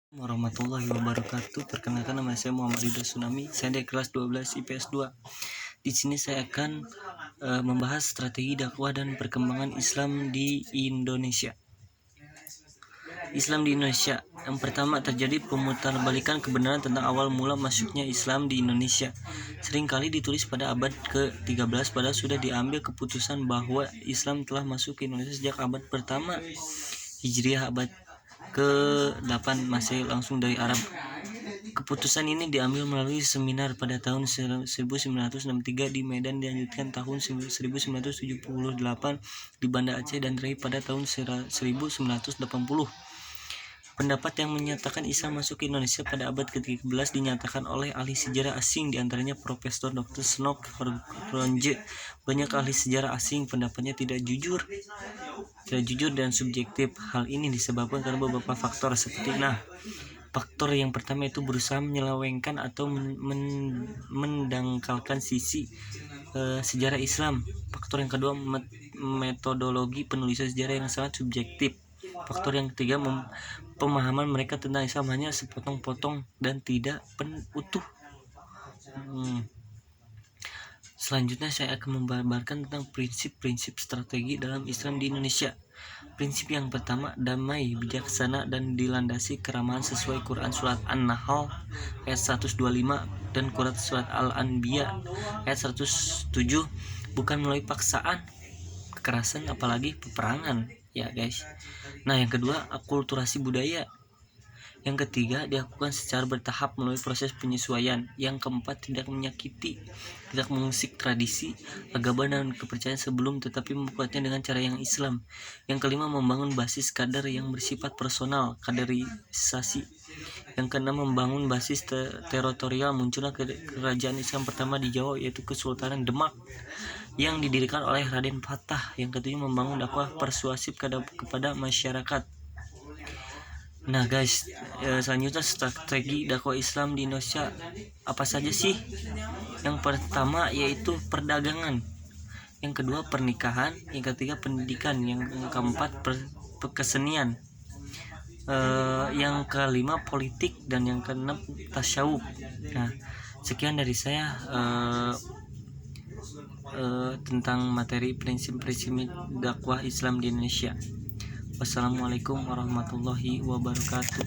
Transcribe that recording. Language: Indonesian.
Warahmatullahi wabarakatuh. Perkenalkan, nama saya Muhammad Ridho Tsunami. Saya dari kelas 12 IPS 2. Di sini saya akan membahas strategi dakwah dan perkembangan Islam di Indonesia. Islam di Indonesia. Yang pertama, terjadi pemutarbalikan kebenaran tentang awal mula masuknya Islam di Indonesia. Seringkali ditulis pada abad ke-13, padahal sudah diambil keputusan bahwa Islam telah masuk ke Indonesia sejak abad pertama Hijriah, abad ke-8 Masehi, langsung dari Arab. Keputusan ini diambil melalui seminar pada tahun 1963 di Medan, dilanjutkan tahun 1978 di Banda Aceh, dan terakhir pada tahun 1980. Pendapat yang menyatakan Islam masuk ke Indonesia pada abad ke-13 dinyatakan oleh ahli sejarah asing, diantaranya Profesor Dr. Snook Ronje. Banyak ahli sejarah asing pendapatnya tidak jujur dan subjektif. Hal ini disebabkan karena beberapa faktor seperti faktor yang pertama itu berusaha menyelewengkan atau mendangkalkan sisi sejarah Islam. Faktor yang kedua, metodologi penulisan sejarah yang sangat subjektif. Faktor yang ketiga, pemahaman mereka tentang Islam hanya sepotong-potong dan tidak utuh. Selanjutnya saya akan membabarkan tentang prinsip-prinsip strategi dalam Islam di Indonesia. Prinsip yang pertama, damai, bijaksana, dan dilandasi keramahan sesuai Quran Surat An-Nahl ayat 125 dan Quran Surat Al-Anbiya ayat 107, bukan melalui paksaan, kekerasan, apalagi peperangan, ya guys. Yang kedua, akulturasi budaya. Yang ketiga, dilakukan secara bertahap melalui proses penyesuaian. Yang keempat, tidak menyakiti, tidak mengusik tradisi, agama, dan kepercayaan sebelum, tetapi membuatnya dengan cara yang Islam. Yang kelima, membangun basis kader yang bersifat personal, kaderisasi. Yang keenam, membangun basis teritorial. Munculnya kerajaan Islam pertama di Jawa, yaitu Kesultanan Demak, yang didirikan oleh Raden Fatah. Yang ketujuh, membangun dakwah persuasif kepada masyarakat. Guys, selanjutnya strategi dakwah Islam di Indonesia apa saja sih? Yang pertama yaitu perdagangan, yang kedua pernikahan, yang ketiga pendidikan, yang keempat kesenian, yang kelima politik, dan yang keenam tasyawuf. Sekian dari saya tentang materi prinsip-prinsip dakwah Islam di Indonesia. Wassalamualaikum warahmatullahi wabarakatuh.